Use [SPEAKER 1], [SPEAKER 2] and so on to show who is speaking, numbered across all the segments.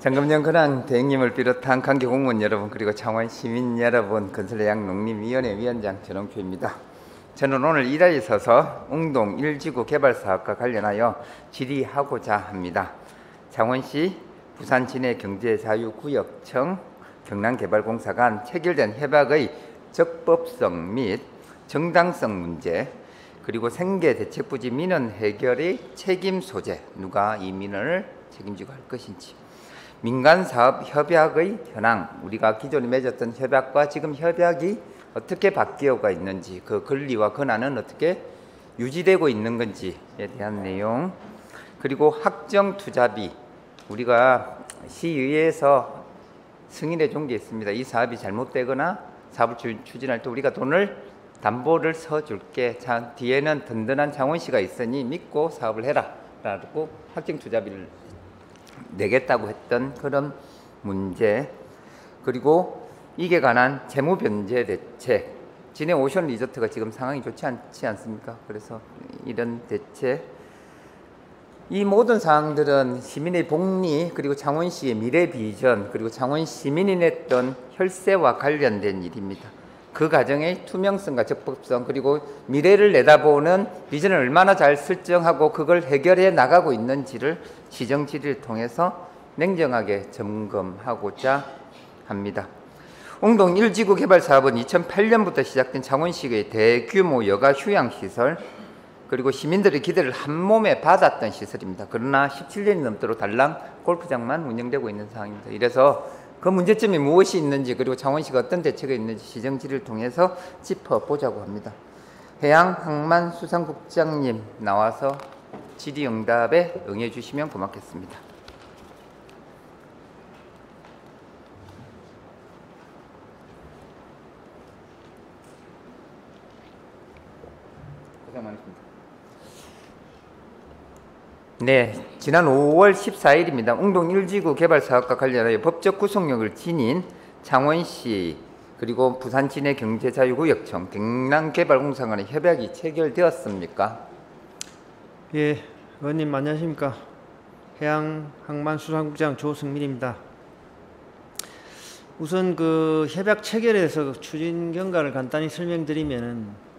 [SPEAKER 1] 정금영 근황 대행님을 비롯한 관계 공무원 여러분, 그리고 창원 시민 여러분, 건설해양 농림위원회 위원장 전홍표입니다. 저는 오늘 이 자리에 서서 웅동 1지구 개발 사업과 관련하여 질의하고자 합니다. 창원시 부산 진해경제자유구역청 경남개발공사 간 체결된 협약의 적법성 및 정당성 문제, 그리고 생계 대책 부지 민원 해결의 책임 소재, 누가 이 민원을 책임지고 할 것인지, 민간사업 협약의 현황, 우리가 기존에 맺었던 협약과 지금 협약이 어떻게 바뀌어가 있는지, 그 권리와 권한은 어떻게 유지되고 있는 건지에 대한 내용, 그리고 확정투자비, 우리가 시의회에서 승인해 준 게 있습니다. 이 사업이 잘못되거나 사업을 추진할 때 우리가 돈을 담보를 서줄게, 뒤에는 든든한 창원시가 있으니 믿고 사업을 해라 라고 확정투자비를 내겠다고 했던 그런 문제, 그리고 이에 관한 재무변제 대책, 진해 오션 리조트가 지금 상황이 좋지 않지 않습니까? 그래서 이런 대책, 이 모든 사항들은 시민의 복리, 그리고 창원시의 미래 비전, 그리고 창원 시민이 냈던 혈세와 관련된 일입니다. 그 과정의 투명성과 적법성, 그리고 미래를 내다보는 비전을 얼마나 잘 설정하고 그걸 해결해 나가고 있는지를 시정 질의를 통해서 냉정하게 점검하고자 합니다. 웅동 1지구 개발 사업은 2008년부터 시작된 창원시의 대규모 여가 휴양시설, 그리고 시민들의 기대를 한 몸에 받았던 시설입니다. 그러나 17년이 넘도록 달랑 골프장만 운영되고 있는 상황입니다. 이래서 그 문제점이 무엇이 있는지, 그리고 창원시가 어떤 대책이 있는지 시정 질의를 통해서 짚어보자고 합니다. 해양항만수산국장님 나와서 질의응답에 응해 주시면 고맙겠습니다. 고생 많으십니다. 네, 지난 5월 14일입니다. 웅동 1지구 개발 사업과 관련하여 법적 구속력을 지닌 창원시 그리고 부산 진해 경제자유구역청 경남개발공사 간의 협약이 체결되었습니까?
[SPEAKER 2] 예, 의원님 안녕하십니까? 해양항만수산국장 조승민입니다. 우선 그 협약 체결에서 추진 경과를 간단히 설명드리면은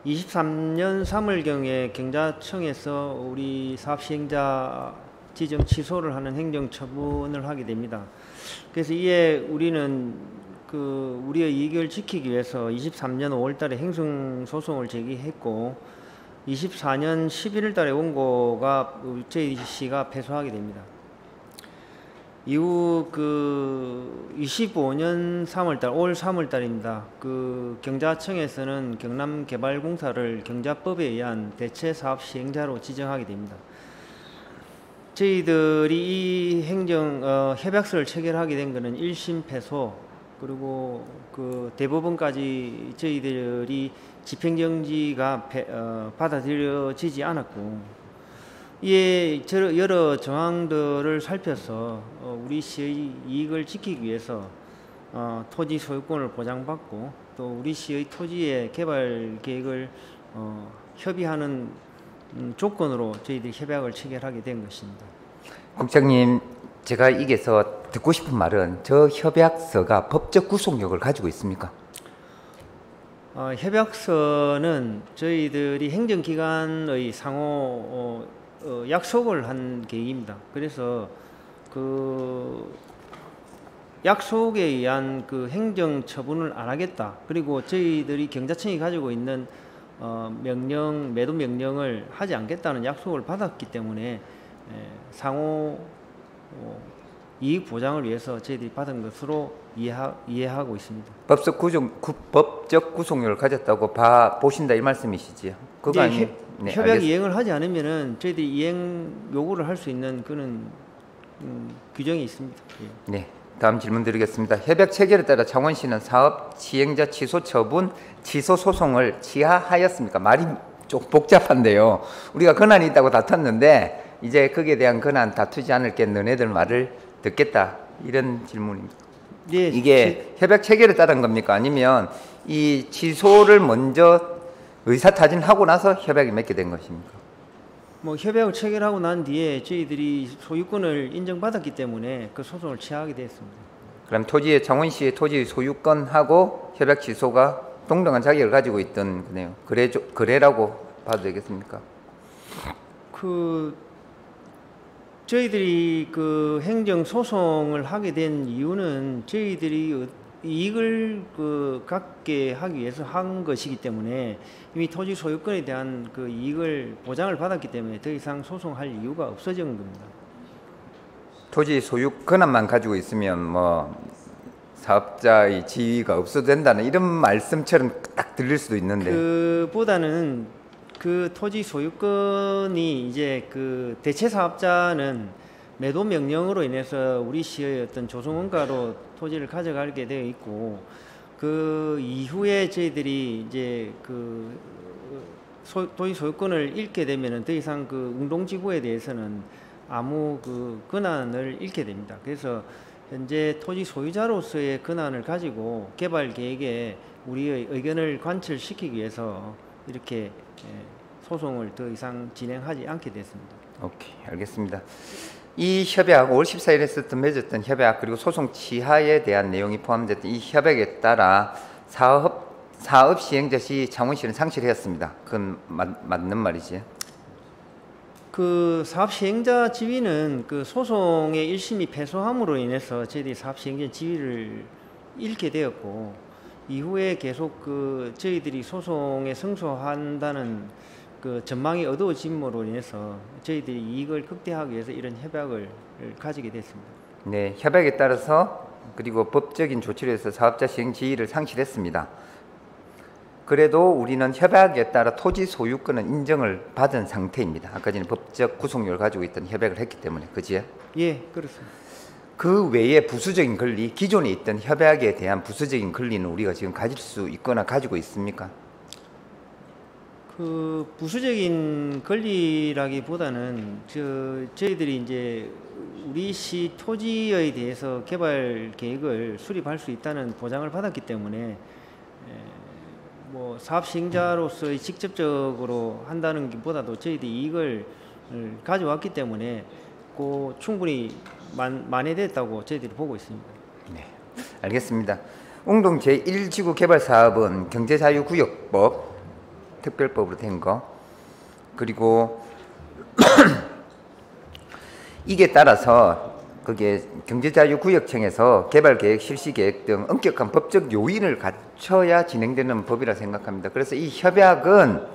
[SPEAKER 2] 23년 3월경에 경자청에서 우리 사업 시행자 지정 취소를 하는 행정 처분을 하게 됩니다. 그래서 이에 우리는 우리의 이익을 지키기 위해서 23년 5월달에 행정 소송을 제기했고 24년 11월달에 원고가 저희 시가 패소하게 됩니다. 이후 25년 3월달, 올 3월달입니다. 경자청에서는 경남개발공사를 경자법에 의한 대체사업 시행자로 지정하게 됩니다. 저희들이 이 협약서를 체결하게 된 것은 1심 패소, 그리고 대법원까지 저희들이 집행정지가 받아들여지지 않았고, 이에 여러 정황들을 살펴서 우리 시의 이익을 지키기 위해서 토지 소유권을 보장받고 또 우리 시의 토지의 개발 계획을 협의하는 조건으로 저희들이 협약을 체결하게 된 것입니다.
[SPEAKER 1] 국장님, 제가 이게서 듣고 싶은 말은 저 협약서가 법적 구속력을 가지고 있습니까?
[SPEAKER 2] 협약서는 저희들이 행정기관의 상호 약속을 한 계획입니다. 그래서 약속에 의한 행정 처분을 안 하겠다. 그리고 저희들이 경자청이 가지고 있는 매도 명령을 하지 않겠다는 약속을 받았기 때문에 상호 이익 보장을 위해서 저희들이 받은 것으로 이해하고 있습니다.
[SPEAKER 1] 법적 구속력을 가졌다고 보신다 이 말씀이시지요? 그거 아니에요?
[SPEAKER 2] 네, 협약 알겠습니다. 이행을 하지 않으면은 저희들이 이행 요구를 할 수 있는 그런 규정이 있습니다. 예.
[SPEAKER 1] 네, 다음 질문 드리겠습니다. 협약 체결에 따라 창원시는 사업 시행자 취소 처분, 취소 소송을 취하하였습니까? 말이 좀 복잡한데요. 우리가 권한이 있다고 다퉜는데 이제 거기에 대한 권한 다투지 않을게, 너네들 말을 듣겠다, 이런 질문입니다. 네, 이게 협약 체결에 따른 겁니까? 아니면 이 취소를 먼저 의사타진하고 나서 협약이 맺게 된 것입니까?
[SPEAKER 2] 뭐 협약을 체결하고 난 뒤에 저희들이 소유권을 인정받았기 때문에 그 소송을 취하하게 됐습니다.
[SPEAKER 1] 그럼 토지의 창원시의 토지 소유권하고 협약 취소가 동등한 자격을 가지고 있던 거네요. 거래라고 봐도 되겠습니까?
[SPEAKER 2] 저희들이 그 행정 소송을 하게 된 이유는 저희들이 이익을 갖게 하기 위해서 한 것이기 때문에 이미 토지 소유권에 대한 그 이익을 보장을 받았기 때문에 더 이상 소송할 이유가 없어진 겁니다.
[SPEAKER 1] 토지 소유 권한만 가지고 있으면 뭐 사업자의 지위가 없어도 된다는 이런 말씀처럼 딱 들릴 수도 있는데
[SPEAKER 2] 그보다는 그 토지 소유권이 이제 그 대체 사업자는 매도 명령으로 인해서 우리 시의 어떤 조성원가로 토지를 가져가게 되어 있고 그 이후에 저희들이 이제 그 토지 소유권을 잃게 되면은 더 이상 그 응동지구에 대해서는 아무 그 권한을 잃게 됩니다. 그래서 현재 토지 소유자로서의 권한을 가지고 개발 계획에 우리의 의견을 관철시키기 위해서 이렇게 소송을 더 이상 진행하지 않게 됐습니다.
[SPEAKER 1] 오케이, 알겠습니다. 이 협약 5월 14일에 맺었던 협약 그리고 소송 취하에 대한 내용이 포함됐던 이 협약에 따라 사업 시행자 시 창원시는 상실했습니다. 그건 맞는 말이지?
[SPEAKER 2] 그 사업 시행자 지위는 그 소송의 1심이 패소함으로 인해서 저희들이 사업 시행자 지위를 잃게 되었고 이후에 계속 그 저희들이 소송에 승소한다는 그 전망이 어두워짐으로 인해서 저희들이 이익을 극대화하기 위해서 이런 협약을 가지게 됐습니다.
[SPEAKER 1] 네, 협약에 따라서 그리고 법적인 조치를 해서 사업자 시행 지위를 상실했습니다. 그래도 우리는 협약에 따라 토지 소유권은 인정을 받은 상태입니다. 아까 전에 법적 구속력을 가지고 있던 협약을 했기 때문에, 그지요?
[SPEAKER 2] 예, 그렇습니다.
[SPEAKER 1] 그 외에 부수적인 권리, 기존에 있던 협약에 대한 부수적인 권리는 우리가 지금 가질 수 있거나 가지고 있습니까?
[SPEAKER 2] 그 부수적인 권리라기보다는 저희들이 이제 우리 시 토지에 대해서 개발 계획을 수립할 수 있다는 보장을 받았기 때문에 뭐 사업 시행자로서의 직접적으로 한다는 것보다도 저희들이 이익을 가져왔기 때문에 그 충분히 만회됐다고 저희들이 보고 있습니다.
[SPEAKER 1] 네, 알겠습니다. 웅동 제1지구 개발 사업은 경제자유구역법 특별법으로 된 거, 그리고 이게 따라서 그게 경제자유구역청에서 개발계획, 실시계획 등 엄격한 법적 요인을 갖춰야 진행되는 법이라 생각합니다. 그래서 이 협약은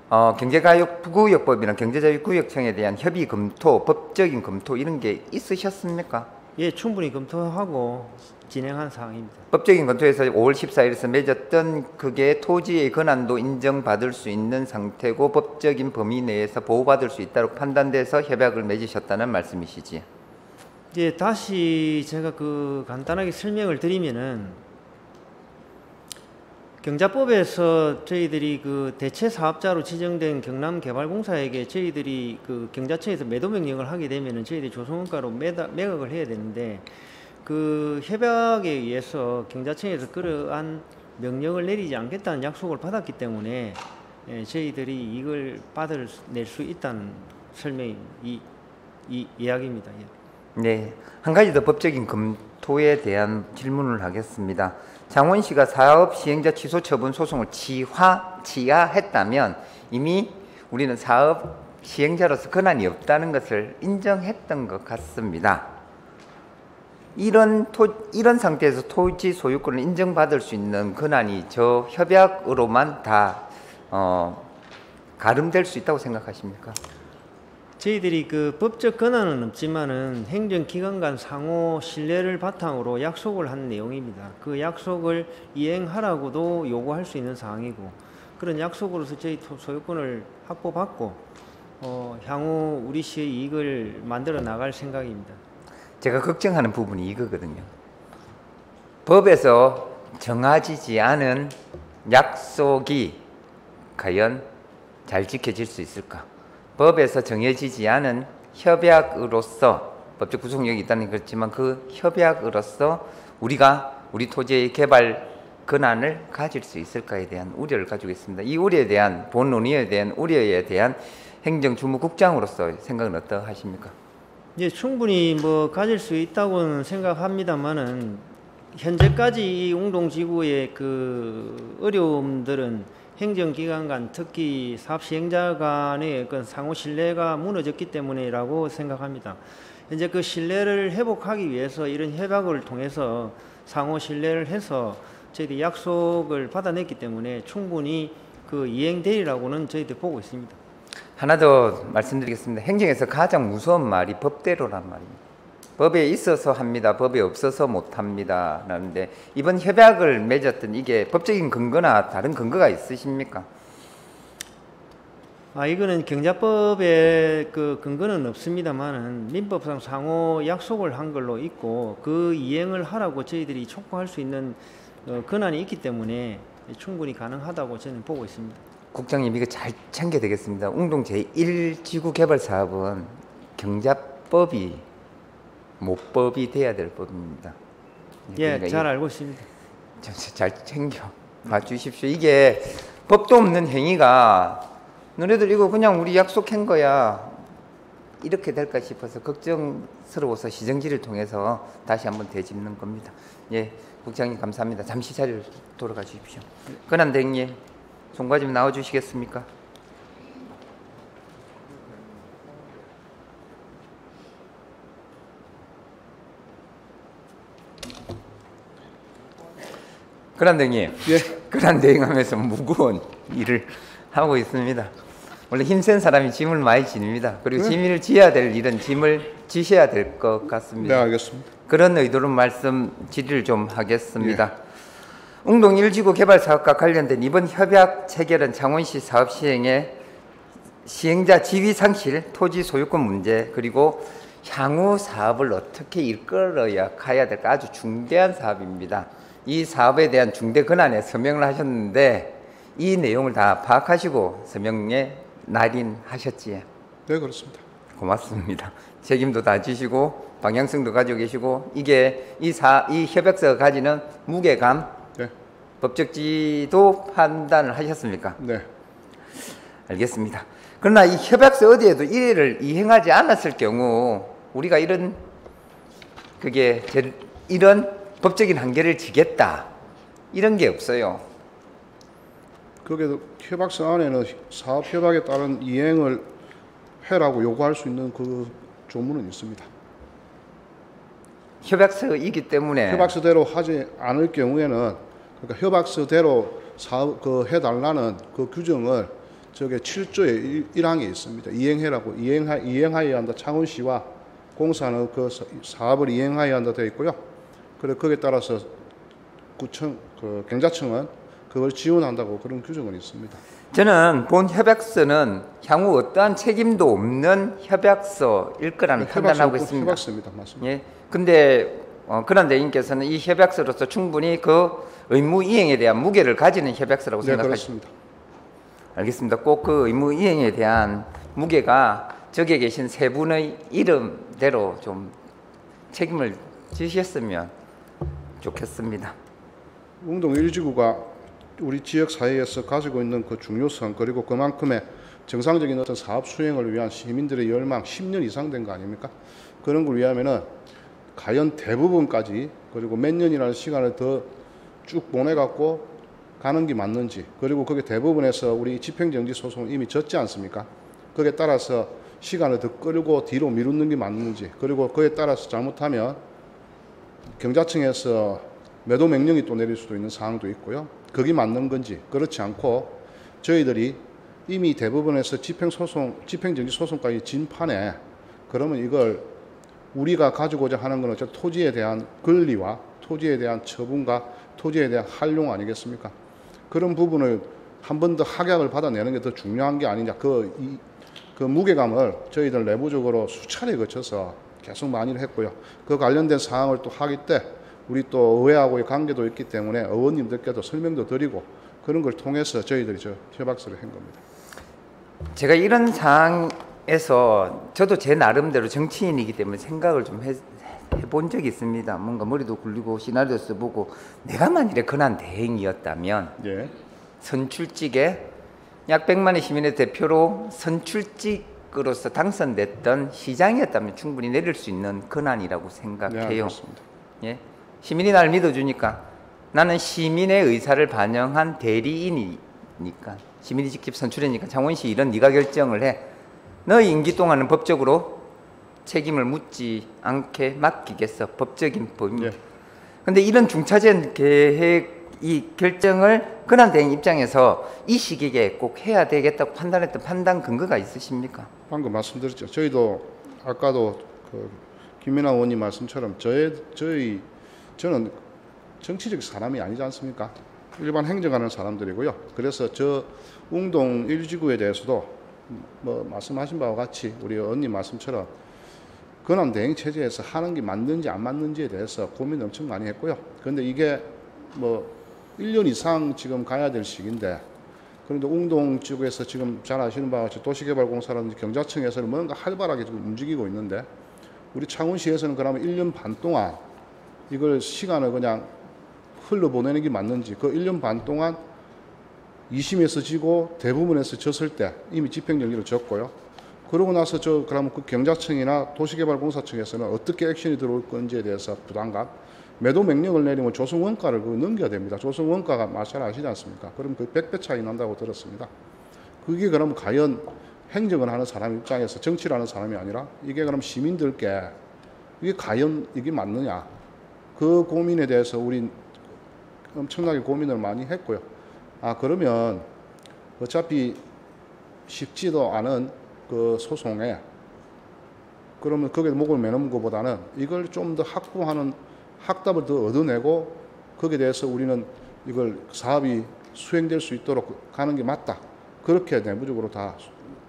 [SPEAKER 1] 경제자유구역법이나 경제자유구역청에 대한 협의 검토, 법적인 검토 이런 게 있으셨습니까?
[SPEAKER 2] 예, 충분히 검토하고 진행한 사항입니다.
[SPEAKER 1] 법적인 검토에서 5월 14일에서 맺었던 그게 토지의 권한도 인정받을 수 있는 상태고 법적인 범위 내에서 보호받을 수 있도록 판단돼서 협약을 맺으셨다는 말씀이시지?
[SPEAKER 2] 예, 다시 제가 간단하게 설명을 드리면은 경자법에서 저희들이 그 대체 사업자로 지정된 경남개발공사에게 저희들이 그 경자청에서 매도 명령을 하게 되면은 저희들이 조성원가로 매각을 해야 되는데 그 협약에 의해서 경자청에서 그러한 명령을 내리지 않겠다는 약속을 받았기 때문에 저희들이 이걸 낼 수 있다는 설명이 이 이야기입니다. 예.
[SPEAKER 1] 네, 한 가지 더 법적인 검토에 대한 질문을 하겠습니다. 창원시가 사업 시행자 취소 처분 소송을 취하했다면 이미 우리는 사업 시행자로서 권한이 없다는 것을 인정했던 것 같습니다. 이런 상태에서 토지 소유권을 인정받을 수 있는 권한이 저 협약으로만 다 가름될 수 있다고 생각하십니까?
[SPEAKER 2] 저희들이 그 법적 권한은 없지만은 행정기관 간 상호 신뢰를 바탕으로 약속을 한 내용입니다. 그 약속을 이행하라고도 요구할 수 있는 사항이고 그런 약속으로서 저희 소유권을 확보받고 향후 우리 시의 이익을 만들어 나갈 생각입니다.
[SPEAKER 1] 제가 걱정하는 부분이 이거거든요. 법에서 정해지지 않은 약속이 과연 잘 지켜질 수 있을까? 법에서 정해지지 않은 협약으로서 법적 구속력이 있다는 그렇지만 그 협약으로서 우리가 우리 토지의 개발 권한을 가질 수 있을까에 대한 우려를 가지고 있습니다. 이 우려에 대한 본논의에 대한 우려에 대한 행정주무국장으로서 생각은 어떠하십니까?
[SPEAKER 2] 예, 충분히 뭐 가질 수 있다고는 생각합니다만은 현재까지 이 웅동지구의 그 어려움들은 행정기관 간 특히 사업시행자 간의 그 상호 신뢰가 무너졌기 때문이라고 생각합니다. 현재 그 신뢰를 회복하기 위해서 이런 협약을 통해서 상호 신뢰를 해서 저희들이 약속을 받아냈기 때문에 충분히 그 이행되리라고는 저희들 보고 있습니다.
[SPEAKER 1] 하나 더 말씀드리겠습니다. 행정에서 가장 무서운 말이 법대로란 말입니다. 법에 있어서 합니다. 법에 없어서 못합니다. 라는데 이번 협약을 맺었던 이게 법적인 근거나 다른 근거가 있으십니까?
[SPEAKER 2] 이거는 경자법에 그 근거는 없습니다만은 민법상 상호 약속을 한 걸로 있고 그 이행을 하라고 저희들이 촉구할 수 있는 권한이 있기 때문에 충분히 가능하다고 저는 보고 있습니다.
[SPEAKER 1] 국장님 이거 잘 챙겨 되겠습니다. 웅동 제1지구 개발 사업은 경자법이 모법이 돼야 될 법입니다.
[SPEAKER 2] 예,
[SPEAKER 1] 그러니까
[SPEAKER 2] 잘 알고 있습니다.
[SPEAKER 1] 잘 챙겨 봐 주십시오. 이게 법도 없는 행위가 너네들 이거 그냥 우리 약속한 거야 이렇게 될까 싶어서 걱정스러워서 시정지를 통해서 다시 한번 되짚는 겁니다. 예, 국장님 감사합니다. 잠시 자리로 돌아가 주십시오. 권한대행님 송과 좀 나와 주시겠습니까? 권한대행님,
[SPEAKER 3] 예.
[SPEAKER 1] 권한대행하면서 무거운 일을 하고 있습니다. 원래 힘센 사람이 짐을 많이 지닙니다. 그리고 짐을 지어야 될 일은 짐을 지셔야 될 것 같습니다.
[SPEAKER 3] 네, 알겠습니다.
[SPEAKER 1] 그런 의도로 말씀 질의를 좀 하겠습니다. 웅동 1지구 개발 사업과 관련된 이번 협약 체결은 창원시 사업 시행에 시행자 지위 상실, 토지 소유권 문제, 그리고 향후 사업을 어떻게 이끌어야 가야 될까 아주 중대한 사업입니다. 이 사업에 대한 중대 권한에 서명을 하셨는데 이 내용을 다 파악하시고 서명에 날인하셨지요.
[SPEAKER 3] 네, 그렇습니다.
[SPEAKER 1] 고맙습니다. 책임도 다 지시고 방향성도 가지고 계시고 이게 이 협약서가 가지는 무게감,
[SPEAKER 3] 네.
[SPEAKER 1] 법적지도 판단을 하셨습니까?
[SPEAKER 3] 네.
[SPEAKER 1] 알겠습니다. 그러나 이 협약서 어디에도 이를 이행하지 않았을 경우 우리가 이런 법적인 한계를 지겠다 이런 게 없어요.
[SPEAKER 3] 거기에 협약서 안에는 사업 협약에 따른 이행을 해라고 요구할 수 있는 그 조문은 있습니다.
[SPEAKER 1] 협약서이기 때문에
[SPEAKER 3] 협약서대로 하지 않을 경우에는 그러니까 협약서대로 사업 해달라는 그 규정을 저게 7조의 1항에 있습니다. 이행해라고 이행하여야 한다. 창원시와 공사는 그 사업을 이행하여야 한다 되어 있고요. 그리고 거기에 따라서 구청 경자청은 그걸 지원한다고 그런 규정은 있습니다.
[SPEAKER 1] 저는 본 협약서는 향후 어떠한 책임도 없는 협약서일 거라는
[SPEAKER 3] 네,
[SPEAKER 1] 판단하고 있습니다.
[SPEAKER 3] 협약서입니다. 맞습니다.
[SPEAKER 1] 예. 근데 권한대행께서는 이 협약서로서 충분히 그 의무 이행에 대한 무게를 가지는 협약서라고
[SPEAKER 3] 네,
[SPEAKER 1] 생각하십니다.
[SPEAKER 3] 그렇습니다.
[SPEAKER 1] 알겠습니다. 꼭 그 의무 이행에 대한 무게가 저기에 계신 세 분의 이름대로 좀 책임을 지셨으면 좋겠습니다.
[SPEAKER 3] 웅동 1지구가 우리 지역 사회에서 가지고 있는 그 중요성 그리고 그만큼의 정상적인 어떤 사업 수행을 위한 시민들의 열망 10년 이상 된 거 아닙니까? 그런 걸 위하면은 과연 대부분까지 그리고 몇 년이라는 시간을 더 쭉 보내갖고 가는 게 맞는지 그리고 그게 대부분에서 우리 집행정지 소송을 이미 졌지 않습니까? 거기에 따라서 시간을 더 끌고 뒤로 미루는 게 맞는지 그리고 그에 따라서 잘못하면 경자청에서 매도 명령이 또 내릴 수도 있는 상황도 있고요. 그게 맞는 건지 그렇지 않고 저희들이 이미 대부분에서 집행정지 소송까지 진 판에 그러면 이걸 우리가 가지고자 하는 건 어차피 토지에 대한 권리와 토지에 대한 처분과 토지에 대한 활용 아니겠습니까? 그런 부분을 한 번 더 확약을 받아내는 게 더 중요한 게 아니냐. 그 무게감을 저희들 내부적으로 수차례 거쳐서 계속 많이 했고요. 그 관련된 사항을 또 하기 때 우리 또 의회하고의 관계도 있기 때문에 의원님들께도 설명도 드리고 그런 걸 통해서 저희들이 협약서를 한 겁니다.
[SPEAKER 1] 제가 이런 상황에서 저도 제 나름대로 정치인이기 때문에 생각을 좀 해본 적이 있습니다. 뭔가 머리도 굴리고 시나리오 써보고 내가 만일에 권한대행이었다면
[SPEAKER 3] 예.
[SPEAKER 1] 선출직에 약 100만의 시민의 대표로 선출직으로서 당선됐던 시장이었다면 충분히 내릴 수 있는 권한이라고 생각해요.
[SPEAKER 3] 그렇습니다.
[SPEAKER 1] 예? 시민이 날 믿어주니까 나는 시민의 의사를 반영한 대리인이니까 시민이 직접 선출이니까 창원시 이런 네가 결정을 해. 너 임기 동안은 법적으로 책임을 묻지 않게 맡기겠어. 법적인 범위. 근데 이런 중차전 계획 이 결정을 권한대행 입장에서 이 시기에 꼭 해야 되겠다고 판단했던 판단 근거가 있으십니까?
[SPEAKER 3] 방금 말씀드렸죠. 저희도 아까도 그 김민아 의원님 말씀처럼 저는 정치적 사람이 아니지 않습니까? 일반 행정하는 사람들이고요. 그래서 저 웅동 1지구에 대해서도 뭐 말씀하신 바와 같이 우리 의원님 말씀처럼 권한 대행 체제에서 하는 게 맞는지 안 맞는지에 대해서 고민 엄청 많이 했고요. 그런데 이게 뭐 1년 이상 지금 가야 될 시기인데, 그런데 웅동 지구에서 지금 잘 아시는 바와 같이 도시개발공사라든지 경자청에서는 뭔가 활발하게 지금 움직이고 있는데, 우리 창원시에서는 그러면 1년 반 동안 이걸 시간을 그냥 흘러보내는 게 맞는지, 그 1년 반 동안 2심에서 지고 대부분에서 졌을 때 이미 집행정지를 졌고요. 그러고 나서 그러면 그 경자청이나 도시개발공사청에서는 어떻게 액션이 들어올 건지에 대해서 부담감, 매도 명령을 내리면 조성원가를 넘겨야 됩니다. 조성원가가 잘 아시지 않습니까? 그럼 그 100배 차이 난다고 들었습니다. 그게 그럼 과연 행정을 하는 사람 입장에서 정치를 하는 사람이 아니라 이게 그럼 시민들께 이게 과연 이게 맞느냐, 그 고민에 대해서 우리 엄청나게 고민을 많이 했고요. 그러면 어차피 쉽지도 않은 그 소송에 그러면 거기에 목을 매는 것보다는 이걸 좀 더 확보하는 확답을 더 얻어내고 거기에 대해서 우리는 이걸 사업이 수행될 수 있도록 가는 게 맞다. 그렇게 내부적으로 다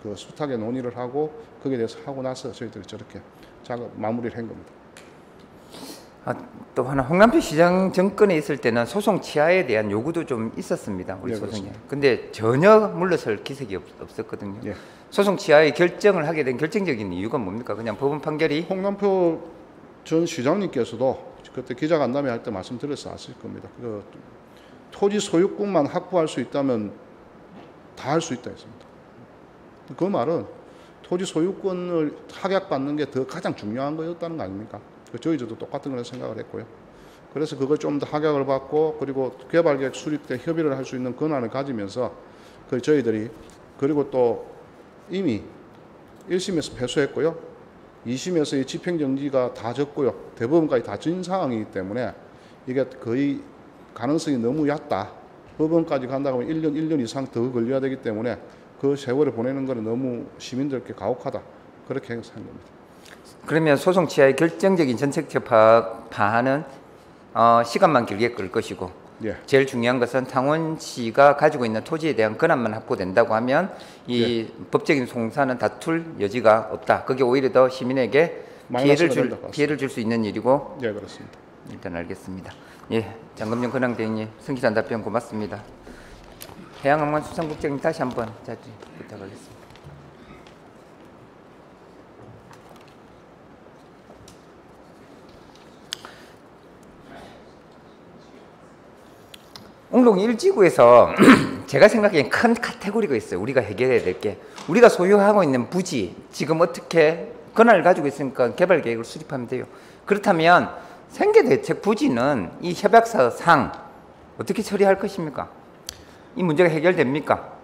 [SPEAKER 3] 그 숱하게 논의를 하고 거기에 대해서 하고 나서 저희들이 저렇게 작업 마무리를 한 겁니다.
[SPEAKER 1] 또 하나, 홍남표 시장 정권에 있을 때는 소송 취하에 대한 요구도 좀 있었습니다. 우리 소송에. 근데 전혀 물러설 기색이 없었거든요.
[SPEAKER 3] 예.
[SPEAKER 1] 소송 취하의 결정을 하게 된 결정적인 이유가 뭡니까? 그냥 법원 판결이?
[SPEAKER 3] 홍남표 전 시장님께서도 그때 기자간담회 할 때 말씀드려서 아실 겁니다. 그 토지 소유권만 확보할 수 있다면 다 할 수 있다 했습니다. 그 말은 토지 소유권을 확약받는 게 더 가장 중요한 거였다는 거 아닙니까? 저희들도 똑같은 걸 생각을 했고요. 그래서 그걸 좀 더 확약을 받고, 그리고 개발계획 수립 때 협의를 할 수 있는 권한을 가지면서 저희들이, 그리고 또 이미 1심에서 패소했고요. 2심에서 이 집행정지가 다 졌고요. 대법원까지 다 진 상황이기 때문에 이게 거의 가능성이 너무 얕다. 법원까지 간다고 하면 1년 이상 더 걸려야 되기 때문에 그 세월을 보내는 것은 너무 시민들께 가혹하다. 그렇게 생각한 겁니다.
[SPEAKER 1] 그러면 소송 취하의 결정적인 정책적 파안은 시간만 길게 끌 것이고,
[SPEAKER 3] 예.
[SPEAKER 1] 제일 중요한 것은 창원시가 가지고 있는 토지에 대한 권한만 확보된다고 하면 이 법적인 송사는 다툴 여지가 없다. 그게 오히려 더 시민에게 피해를 줄 수 있는 일이고.
[SPEAKER 3] 예, 그렇습니다.
[SPEAKER 1] 일단 알겠습니다. 예, 장금영 권한대행님 성실한 답변 고맙습니다. 해양항만수산국장님 다시 한번 자리 부탁하겠습니다. 웅동 1지구에서 제가 생각하기엔 큰 카테고리가 있어요. 우리가 해결해야 될 게, 우리가 소유하고 있는 부지 지금 어떻게 권한을 가지고 있으니까 개발 계획을 수립하면 돼요. 그렇다면 생계대책 부지는 이 협약서상 어떻게 처리할 것입니까? 이 문제가 해결됩니까?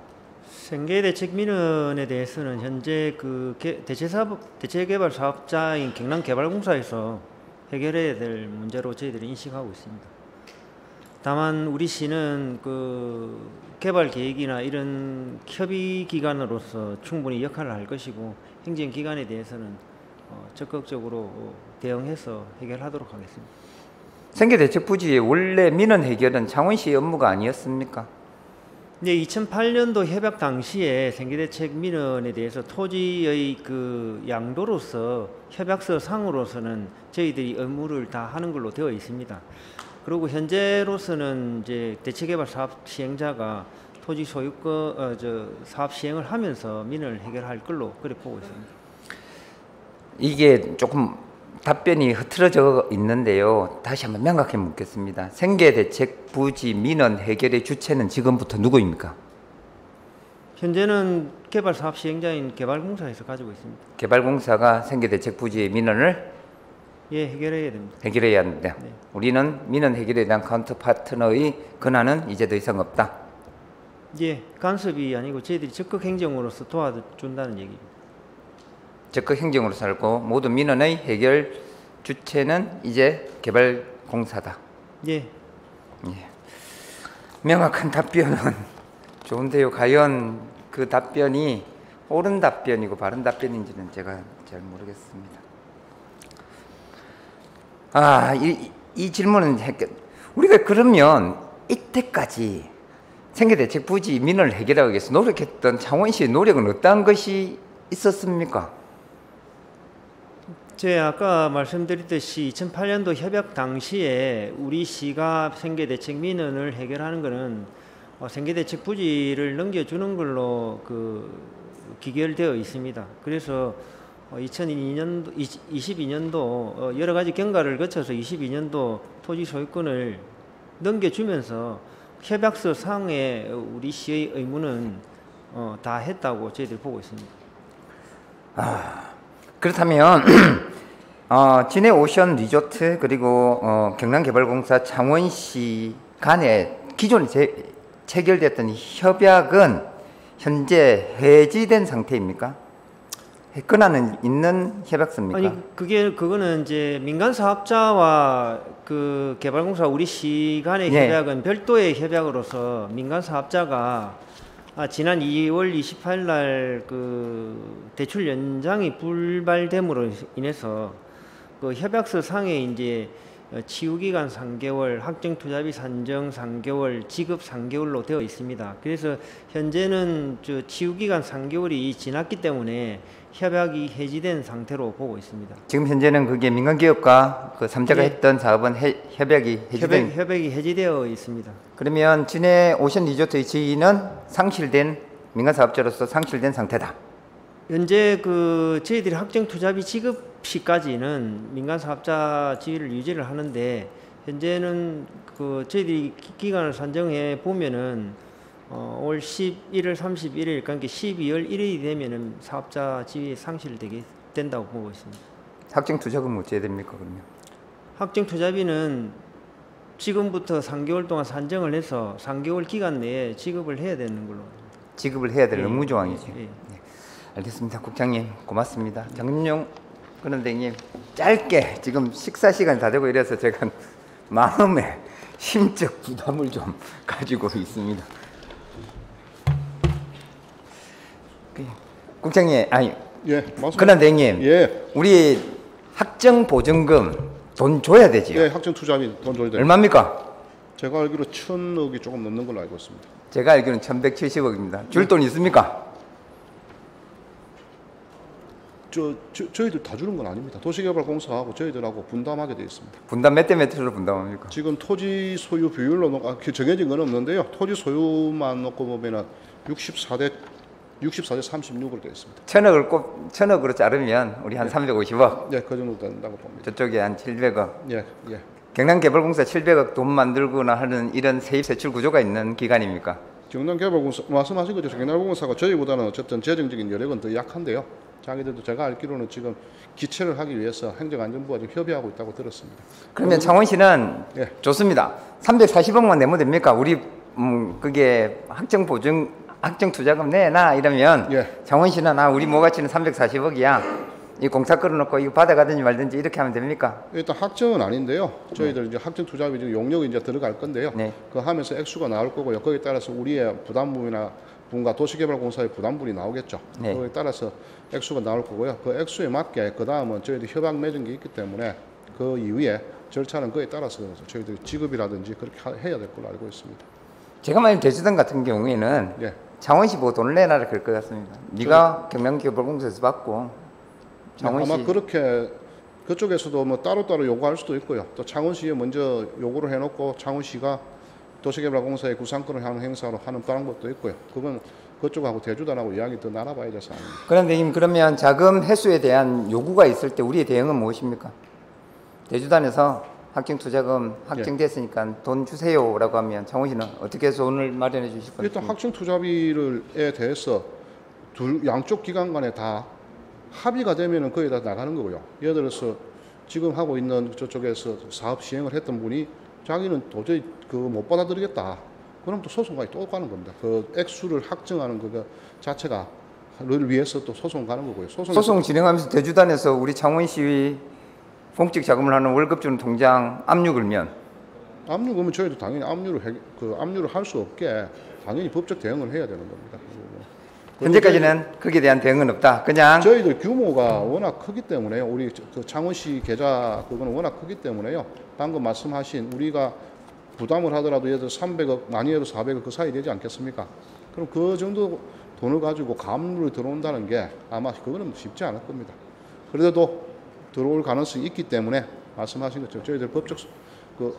[SPEAKER 2] 생계대책 민원에 대해서는 현재 그 대체개발 사업자인 경남개발공사에서 해결해야 될 문제로 저희들이 인식하고 있습니다. 다만 우리 시는 그 개발 계획이나 이런 협의 기관으로서 충분히 역할을 할 것이고, 행정기관에 대해서는 적극적으로 대응해서 해결하도록 하겠습니다.
[SPEAKER 1] 생계대책 부지의 원래 민원 해결은 창원시의 업무가 아니었습니까?
[SPEAKER 2] 네, 2008년도 협약 당시에 생계대책 민원에 대해서 토지의 그 양도로서 협약서 상으로서는 저희들이 업무를 다 하는 걸로 되어 있습니다. 그리고 현재로서는 이제 대체개발 사업 시행자가 토지 소유권 사업 시행을 하면서 민원을 해결할 걸로 그렇게 보고 있습니다.
[SPEAKER 1] 이게 조금 답변이 흐트러져 있는데요. 다시 한번 명확히 묻겠습니다. 생계대책 부지 민원 해결의 주체는 지금부터 누구입니까?
[SPEAKER 2] 현재는 개발 사업 시행자인 개발공사에서 가지고 있습니다.
[SPEAKER 1] 개발공사가 생계대책 부지의 민원을
[SPEAKER 2] 예, 해결해야 됩니다.
[SPEAKER 1] 해결해야 합니다.
[SPEAKER 2] 네.
[SPEAKER 1] 우리는 민원 해결에 대한 카운터 파트너의 권한은 이제 더 이상 없다.
[SPEAKER 2] 예, 간섭이 아니고 저희들이 적극 행정으로서 도와준다는 얘기입니다.
[SPEAKER 1] 적극 행정으로 살고 모든 민원의 해결 주체는 이제 개발공사다.
[SPEAKER 2] 예,
[SPEAKER 1] 예. 명확한 답변은 좋은데요. 과연 그 답변이 옳은 답변이고 바른 답변인지는 제가 잘 모르겠습니다. 이 질문은 우리가 그러면 이때까지 생계대책 부지 민원을 해결하기 위해서 노력했던 창원시의 노력은 어떠한 것이 있었습니까?
[SPEAKER 2] 제가 아까 말씀드렸듯이 2008년도 협약 당시에 우리 시가 생계대책 민원을 해결하는 것은 생계대책 부지를 넘겨주는 걸로 기결되어 있습니다. 그래서 22년도 여러 가지 경과를 거쳐서 22년도 토지 소유권을 넘겨주면서 협약서 상의 우리 시의 의무는 다 했다고 저희들이 보고 있습니다.
[SPEAKER 1] 그렇다면 진해 오션 리조트 그리고 경남개발공사 창원시 간에 기존에 체결됐던 협약은 현재 해지된 상태입니까? 권한은 있는 협약서입니까?
[SPEAKER 2] 아니 그거는 이제 민간 사업자와 그 개발공사 우리 시 간의
[SPEAKER 1] 네.
[SPEAKER 2] 협약은 별도의 협약으로서 민간 사업자가 지난 2월 28일 날 그 대출 연장이 불발됨으로 인해서 그 협약서 상에 이제 치유기간 3개월, 확정투자비 산정 3개월, 지급 3개월로 되어 있습니다. 그래서 현재는 치유기간 3개월이 지났기 때문에 협약이 해지된 상태로 보고 있습니다.
[SPEAKER 1] 지금 현재는 그게 민간기업과 그 3자가
[SPEAKER 2] 네.
[SPEAKER 1] 했던 사업은 협약이 해지된.
[SPEAKER 2] 협약이 해지되어 있습니다.
[SPEAKER 1] 그러면 진해 오션 리조트의 지위는 상실된 민간사업자로서 상실된 상태다.
[SPEAKER 2] 현재 그 저희들이 확정투자비 지급 시까지는 민간사업자 지위를 유지를 하는데 현재는 그 저희들이 기간을 산정해 보면은 올 11월 31일 그러니까 12월 1일이 되면은 사업자 지위 상실되게 된다고 보고 있습니다.
[SPEAKER 1] 확정투자금은 어찌해야 됩니까 그러면?
[SPEAKER 2] 확정투자비는 지금부터 3개월 동안 산정을 해서 3개월 기간 내에 지급을 해야 되는 걸로.
[SPEAKER 1] 지급을 해야 될
[SPEAKER 2] 예,
[SPEAKER 1] 의무조항이죠.
[SPEAKER 2] 예, 예.
[SPEAKER 1] 네. 알겠습니다. 국장님 고맙습니다. 정임용 근원장님 짧게 지금 식사 시간이 다 되고 이래서 제가 마음에 심적 부담을 좀 가지고 있습니다. 국장님,
[SPEAKER 3] 예, 맞습니다.
[SPEAKER 1] 근원장님,
[SPEAKER 3] 예,
[SPEAKER 1] 우리 학정보증금 돈 줘야 되지요?
[SPEAKER 3] 예, 학정 투자비 돈 줘야 돼요.
[SPEAKER 1] 얼마입니까?
[SPEAKER 3] 제가 알기로 1,000억이 조금 넘는 걸로 알고 있습니다.
[SPEAKER 1] 제가 알기로는 1,170억입니다. 줄 돈 있습니까?
[SPEAKER 3] 저희들 다 주는 건 아닙니다. 도시개발공사하고 저희들하고 분담하게 되어 있습니다.
[SPEAKER 1] 분담 몇 대 몇으로 분담합니까?
[SPEAKER 3] 지금 토지 소유 비율로 정해진 건 없는데요. 토지 소유만 놓고 보면은 64대 36으로 되어 있습니다.
[SPEAKER 1] 1,000억으로 자르면 우리 한 350억,
[SPEAKER 3] 예, 그 정도 된다고 봅니다.
[SPEAKER 1] 저쪽에 한 700억.
[SPEAKER 3] 예, 예.
[SPEAKER 1] 경남개발공사 700억 돈 만들거나 하는 이런 세입 세출 구조가 있는 기관입니까?
[SPEAKER 3] 경남개발공사 말씀하신 것처럼 경남개발공사가 저희보다는 어쨌든 재정적인 여력은 더 약한데요. 자기들도 제가 알기로는 지금 기체를 하기 위해서 행정안전부와 지금 협의하고 있다고 들었습니다.
[SPEAKER 1] 그러면 창원시는
[SPEAKER 3] 예.
[SPEAKER 1] 좋습니다. 340억만 내면 됩니까? 우리 그게 학정투자금 내놔 이러면
[SPEAKER 3] 예.
[SPEAKER 1] 창원시는 우리 모가치는 340억이야. 이 공사 끌어놓고 이거 받아가든지 말든지 이렇게 하면 됩니까?
[SPEAKER 3] 일단 학정은 아닌데요. 저희들 이제 학정 투자비 지금 용역이 이제 들어갈 건데요.
[SPEAKER 1] 네.
[SPEAKER 3] 그 하면서 액수가 나올 거고요. 거기에 따라서 우리의 부담분이나 분과 도시개발공사의 부담분이 나오겠죠.
[SPEAKER 1] 네.
[SPEAKER 3] 거기에 따라서 액수가 나올 거고요. 그 액수에 맞게 그 다음은 저희들 협약 맺은 게 있기 때문에 그 이후에 절차는 그에 따라서 저희들이 지급이라든지 그렇게 해야 될 걸로 알고 있습니다.
[SPEAKER 1] 제가 만약 대주단 같은 경우에는
[SPEAKER 3] 예.
[SPEAKER 1] 창원시 보고 돈을 내놔라 그럴 것 같습니다. 네가 경남개발공사에서 받고 창원시
[SPEAKER 3] 아마 그렇게 그쪽에서도 뭐 따로따로 요구할 수도 있고요. 또 창원시에 먼저 요구를 해놓고 창원시가 도시개발공사의 구상권을 하는 행사로 하는 방법도 있고요. 그건 그쪽하고 대주단하고 이야기 더 나눠봐야 될 사항입니다.
[SPEAKER 1] 그런데 그러면 자금 회수에 대한 요구가 있을 때 우리의 대응은 무엇입니까? 대주단에서 학생투자금 확정됐으니까 돈 주세요라고 하면 창원시는 어떻게 돈을 마련해 주실 건지.
[SPEAKER 3] 일단 학생투자비에 대해서 양쪽 기관 간에 다 합의가 되면은 거의 다 나가는 거고요. 예를 들어서 지금 하고 있는 저쪽에서 사업 시행을 했던 분이 자기는 도저히 못 받아들이겠다. 그럼 또 소송까지 또 가는 겁니다. 그 액수를 확정하는 그 자체가 를 위해서 또 소송 가는 거고요.
[SPEAKER 1] 소송 진행하면서 대주단에서 우리 창원시 공적 자금을 하는 월급 주는 통장 압류 걸면
[SPEAKER 3] 압류금은 저희도 당연히 압류를 할 수 없게 당연히 법적 대응을 해야 되는 겁니다.
[SPEAKER 1] 현재까지는 거기에 대한 대응은 없다. 그냥
[SPEAKER 3] 저희들 규모가 워낙 크기 때문에요. 우리 그 창원시 계좌 그거는 워낙 크기 때문에요. 방금 말씀하신 우리가 부담을 하더라도 예를 들어 300억, 많이 해도 400억 그 사이 되지 않겠습니까? 그럼 그 정도 돈을 가지고 감물이 들어온다는 게 아마 그거는 쉽지 않을 겁니다. 그래도 들어올 가능성이 있기 때문에 말씀하신 것처럼 저희들 법적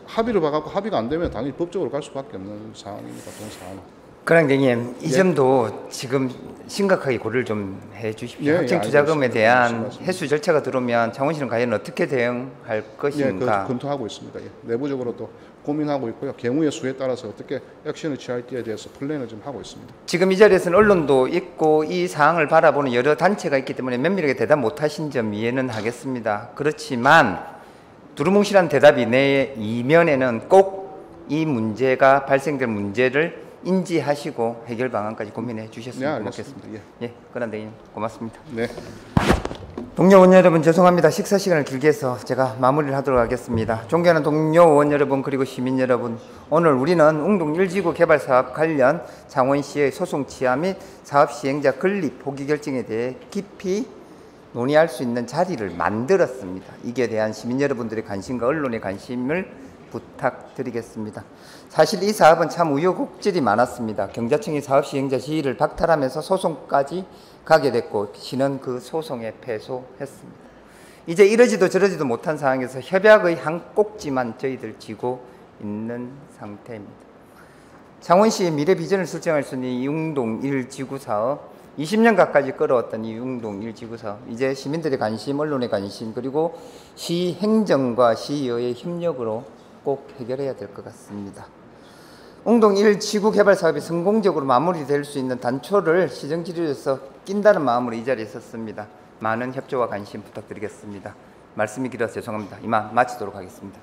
[SPEAKER 3] 합의를 봐갖고 합의가 안 되면 당연히 법적으로 갈 수밖에 없는 상황입니다. 돈 상황.
[SPEAKER 1] 그랑대님 이 점도 지금 심각하게 고려를 좀 해주십시오. 학생투자금에 대한 해수 절차가 들어오면 창원시는 과연 어떻게 대응할 것인가?
[SPEAKER 3] 검토하고 있습니다. 내부적으로 또 고민하고 있고요. 경우의 수에 따라서 어떻게 액션을 취할지에 대해서 플랜을 좀 하고 있습니다.
[SPEAKER 1] 지금 이 자리에서는 언론도 있고 이 사항을 바라보는 여러 단체가 있기 때문에 면밀하게 대답 못하신 점 이해는 하겠습니다. 그렇지만 두루뭉실한 대답이 내 이면에는 꼭 이 문제가 발생될 문제를 인지하시고 해결 방안까지 고민해 주셨으면 고맙겠습니다. 예, 그란대님 고맙습니다.
[SPEAKER 3] 네.
[SPEAKER 1] 동료 의원 여러분 죄송합니다. 식사 시간을 길게 해서 제가 마무리를 하도록 하겠습니다. 존경하는 동료 의원 여러분 그리고 시민 여러분, 오늘 우리는 웅동 1지구 개발 사업 관련 창원시의 소송 취하 및 사업 시행자 건립 포기 결정에 대해 깊이 논의할 수 있는 자리를 만들었습니다. 이에 대한 시민 여러분들의 관심과 언론의 관심을 부탁드리겠습니다. 사실 이 사업은 참 우여곡절이 많았습니다. 경자청이 사업 시행자 지위를 박탈하면서 소송까지 가게 됐고 시는 그 소송에 패소했습니다. 이제 이러지도 저러지도 못한 상황에서 협약의 한 꼭지만 저희들 쥐고 있는 상태입니다. 창원시의 미래 비전을 설정할 수 있는 이 웅동 1지구 사업, 20년 가까이 끌어왔던 이 웅동 1지구 사업, 이제 시민들의 관심, 언론의 관심, 그리고 시 행정과 시의회의 협력으로 꼭 해결해야 될 것 같습니다. 웅동 1지구 개발 사업이 성공적으로 마무리될 수 있는 단초를 시정지도에서 낀다는 마음으로 이 자리에 섰습니다. 많은 협조와 관심 부탁드리겠습니다. 말씀이 길어서 죄송합니다. 이만 마치도록 하겠습니다.